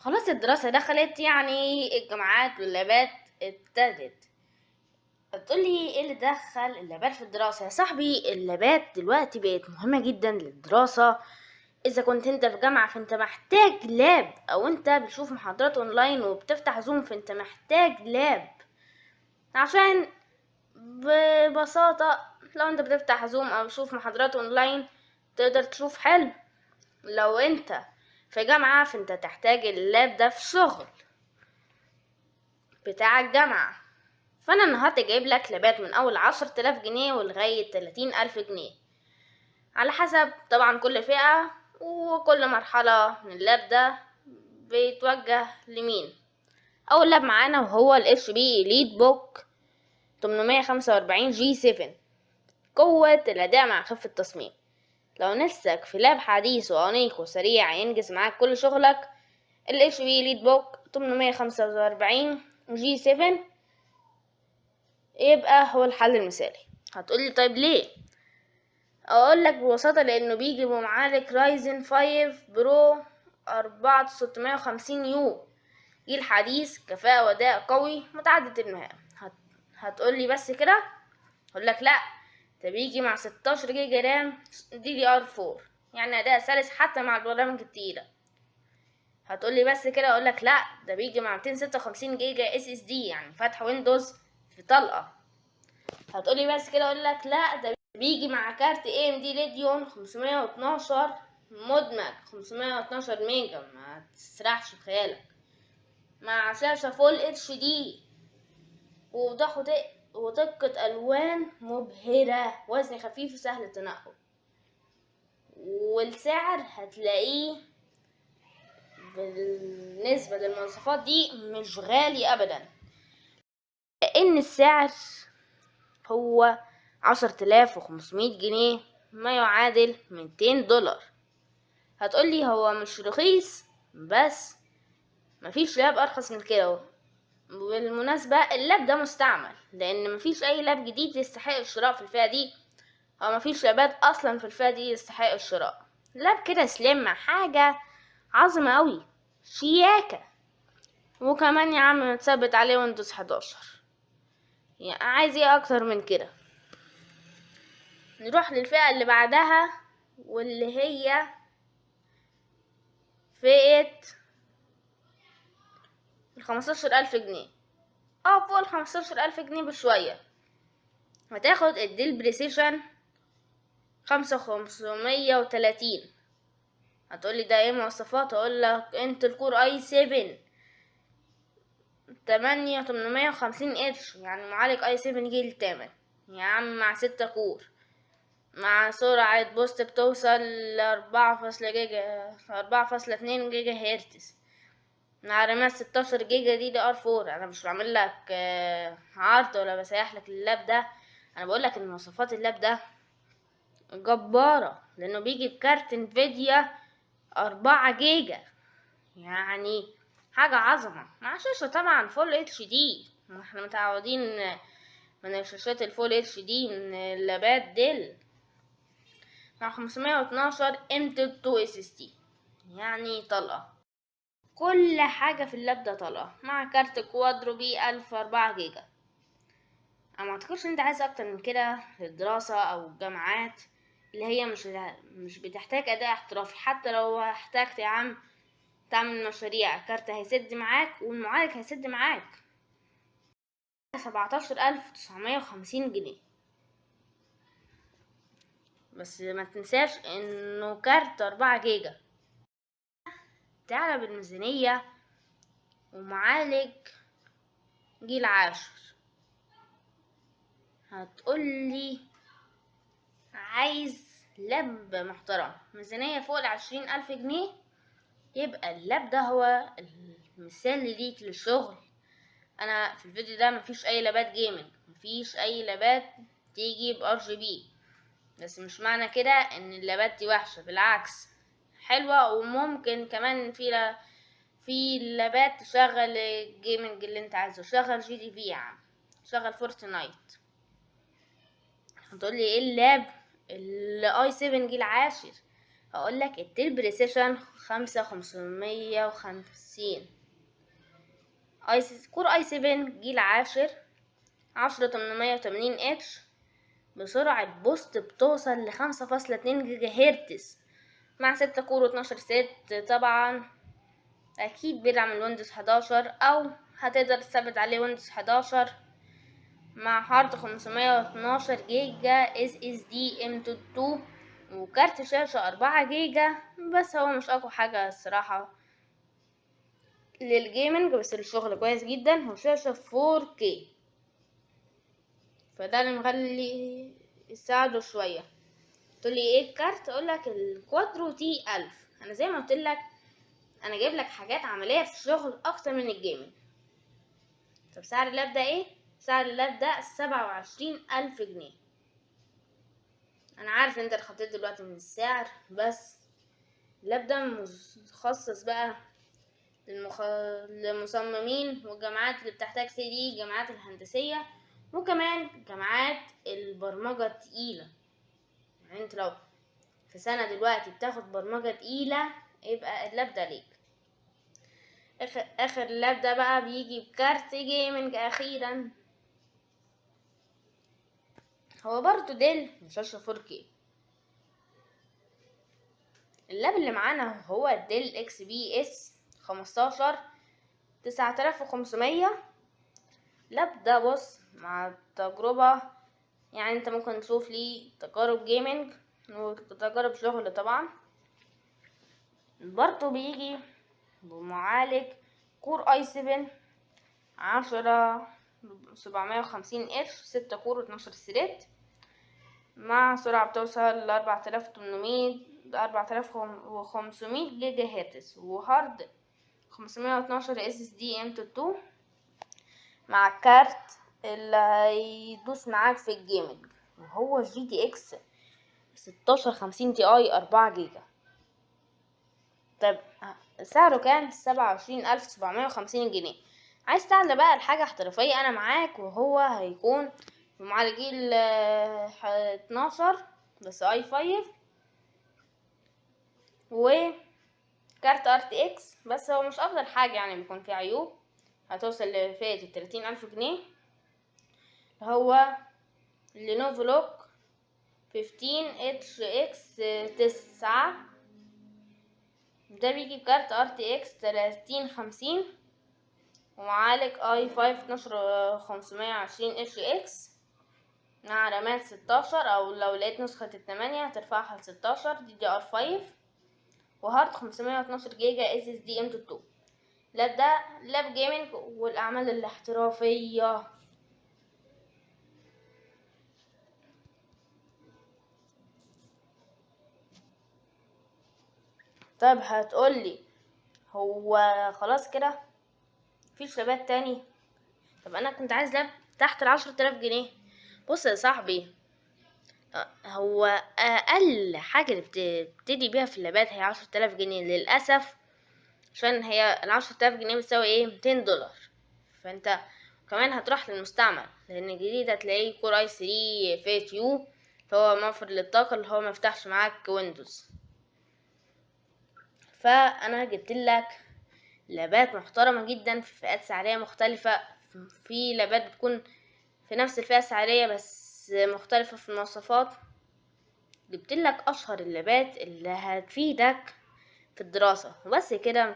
خلاص الدراسة دخلت، يعني الجامعات واللابات ابتدت. هتقولي ايه اللي دخل اللابات في الدراسة؟ يا صاحبي اللابات دلوقتي بقت مهمة جدا للدراسة. اذا كنت انت في جامعة فانت محتاج لاب، او انت بتشوف محاضرات اونلاين وبتفتح زوم فانت محتاج لاب، عشان ببساطة لو انت بتفتح زوم او تشوف محاضرات اونلاين تقدر تشوف حلو. لو انت في جامعة فانت تحتاج اللاب ده في الشغل بتاع الجامعة. فانا النهاردة جايب لك لابات من اول 10,000 جنيه ولغاية 30,000 جنيه، على حسب طبعا كل فئة وكل مرحلة من اللاب ده بيتوجه لمين. اول لاب معانا وهو ال HP EliteBook 845G7، قوة الأداء مع خفة التصميم. لو نفسك في لاب حديث وأنيق وسريع ينجز معاك كل شغلك، ال HP EliteBook 845G7 يبقى هو الحل المثالي. هتقولي طيب ليه؟ اقولك ببساطة لانه بيجي بمعالج رايزن 5 برو 4650U، جيل حديث، كفاءة وأداء قوي، متعدد المهام. هتقولي بس كده؟ اقولك لا، ده بيجي مع 16 جيجا رام DDR4، يعني أداء سلس حتى مع البرامج التقيلة. هتقولي بس كده؟ اقولك لا، ده بيجي مع 256 جيجا SSD، يعني فتح ويندوز في طلقة. هتقولي بس كده؟ اقولك لا، ده بيجي مع كارت AMD راديون 512 مدمج 512 ميجا، ما تسرحش بخيالك، مع شاشة فول HD ووضوح ودقة ألوان مبهرة، وزن خفيف وسهل التنقل. والسعر هتلاقيه بالنسبة للمواصفات دي مش غالي أبدا، لأن السعر هو 10,500 جنيه، ما يعادل $200. هتقولي هو مش رخيص، بس مفيش لاب أرخص من كده. بالمناسبة اللاب ده مستعمل، لأن مفيش أي لاب جديد يستحق الشراء في الفئة دي، أو مفيش لابات أصلا في الفئة دي يستحق الشراء. لاب كده سليم، حاجة عظمة أوي، شياكة، وكمان يا عم متثبت عليه ويندوز 11، يعني عايز ايه أكتر من كده؟ نروح للفئة اللي بعدها، واللي هي فئة 15,000 جنيه، فوق 15,000 جنيه بشوية. هتاخد الديل بريسيشن 5530. هتقولي ده ايه مواصفات؟ هقولك انتل كور i7 8850H، يعني معالج i7 جيل 8 يا عم، مع 6 كور، مع سرعة بوست بتوصل ل4.2 جيجا هرتز، مع رامات 16 جيجا DDR4. انا مش بعمل لك عرض ولا بسيح لك اللاب ده، انا بقول لك ان مواصفات اللاب ده جبارة، لانه بيجي بكارت انفيديا 4 جيجا، يعني حاجة عظمة، مع شاشة طبعا فول HD. احنا متعودين من الشاشات الفول HD من اللابات ديل، مع 512 M.2 SSD، يعني طلقة. كل حاجة في اللاب ده طلقة، مع كارت كوادرو بي 1004 جيجا. انا معتقدش ان انت عايز اكتر من كده للدراسة او الجامعات اللي هي مش بتحتاج اداء احترافي. حتى لو احتاجت يا عم تعمل مشاريع، الكارت هيسد معاك والمعالج هيسد معاك. 17,950 جنيه. بس ما تنساش انه كارت 4 جيجا، تعلى بالميزانية، ومعالج جيل 10. هتقولي عايز لاب محترم، ميزانية فوق 20,000 جنيه، يبقى اللاب ده هو المثال ليك للشغل. انا في الفيديو ده مفيش اي لابات جيمنج، مفيش اي لابات تيجي بRGB، بس مش معنى كده ان اللابات دي وحشة، بالعكس حلوة، وممكن كمان في لابات تشغل الجيمنج اللي انت عايزه. شغل GTV يا عم، شغل فورتنايت. هتقولي ايه اللاب ال i7 جيل 10؟ هقول لك التيل بريسيشن 5550 كور اي 7 جيل 10880 اتش بسرعة بوست بتوصل ل5.2 جيجا هرتز مع 6 كور و12 ست. طبعا اكيد بيدعم الويندوز 11 او هتقدر تثبت عليه ويندوز 11 مع هارد 512 جيجا اس اس دي M.2 وكارت شاشة 4 جيجا. بس هو مش اقوى حاجة الصراحة للجيمنج، بس الشغل كويس جدا وشاشة 4K، فده اللي مخلي يساعده شوية. تقولي ايه الكارت؟ اقولك الكوادرو تي 1000. انا زي ما قلتلك انا جايب لك حاجات عملية في الشغل اكتر من الجيمنج. طب سعر اللاب ده ايه؟ سعر اللاب ده 27,000 جنيه. انا عارف ان انت اتخطيت دلوقتي من السعر، بس اللاب ده مخصص بقى للمصممين والجامعات اللي بتحتاج سي دي، الجامعات الهندسية وكمان جامعات البرمجة التقيلة. يعني انت لو في سنة دلوقتي بتاخد برمجة تقيلة يبقى اللاب ده ليك. اخر اللاب ده بقى بيجي بكارت جيمنج اخيرا، هو برضو ديل شاشة 4K. اللاب اللي معانا هو الديل اكس بي اس 15 9500. اللاب ده بص مع تجربة، يعني انت ممكن تشوف ليه تجارب جيمنج وتجارب شغل. طبعا برضو بيجي بمعالج كور اي 7 750 اتش 6 كور و12 ثريد مع سرعة بتوصل ل 4500 جيجا هرتز وهارد 512 اس اس دي M.2 مع كارت اللي هيدوس معاك في الجيمنج وهو جي تي اكس 1650 تي اي 4 جيجا. طب سعره كان 27,750 جنيه. عايز تعلى بقى الحاجة احترافية انا معاك، وهو هيكون بمعالج جيل 12 بس اي 5 وكارت ار تي اكس. بس هو مش افضل حاجة، يعني بيكون فيه عيوب. هتوصل لفئة 30,000 جنيه. هو لينوفو لوك 15 اتش اكس 9 ده بيجي بكارت ار تي اكس 3050 ومعالج اي 5 12520 اتش اكس مع رامات 16، او لو لقيت نسخة ال8 هترفعها ل16 DDR5 وهارد 512 جيجا اس اس دي M.2. لاب ده لاب جيمنج والاعمال الاحترافية. طب هتقولي هو خلاص كده مفيش لابات تاني؟ طب انا كنت عايز لاب تحت 10,000 جنيه. بص يا صاحبي، هو اقل حاجة اللي بتبتدي بيها في اللابات هي 10,000 جنيه للأسف، عشان هي ال10,000 جنيه بتساوي ايه؟ 200 دولار. فانت كمان هتروح للمستعمل، لان الجديد هتلاقيه كور اي 3 فيت يو فهو موفر للطاقة اللي هو مفتحش معاك ويندوز. فانا جبت لك لابات محترمة جدا في فئات سعرية مختلفة. في لابات بتكون في نفس الفئة السعرية بس مختلفة في المواصفات. جبت لك اشهر اللابات اللي هتفيدك في الدراسة وبس كده.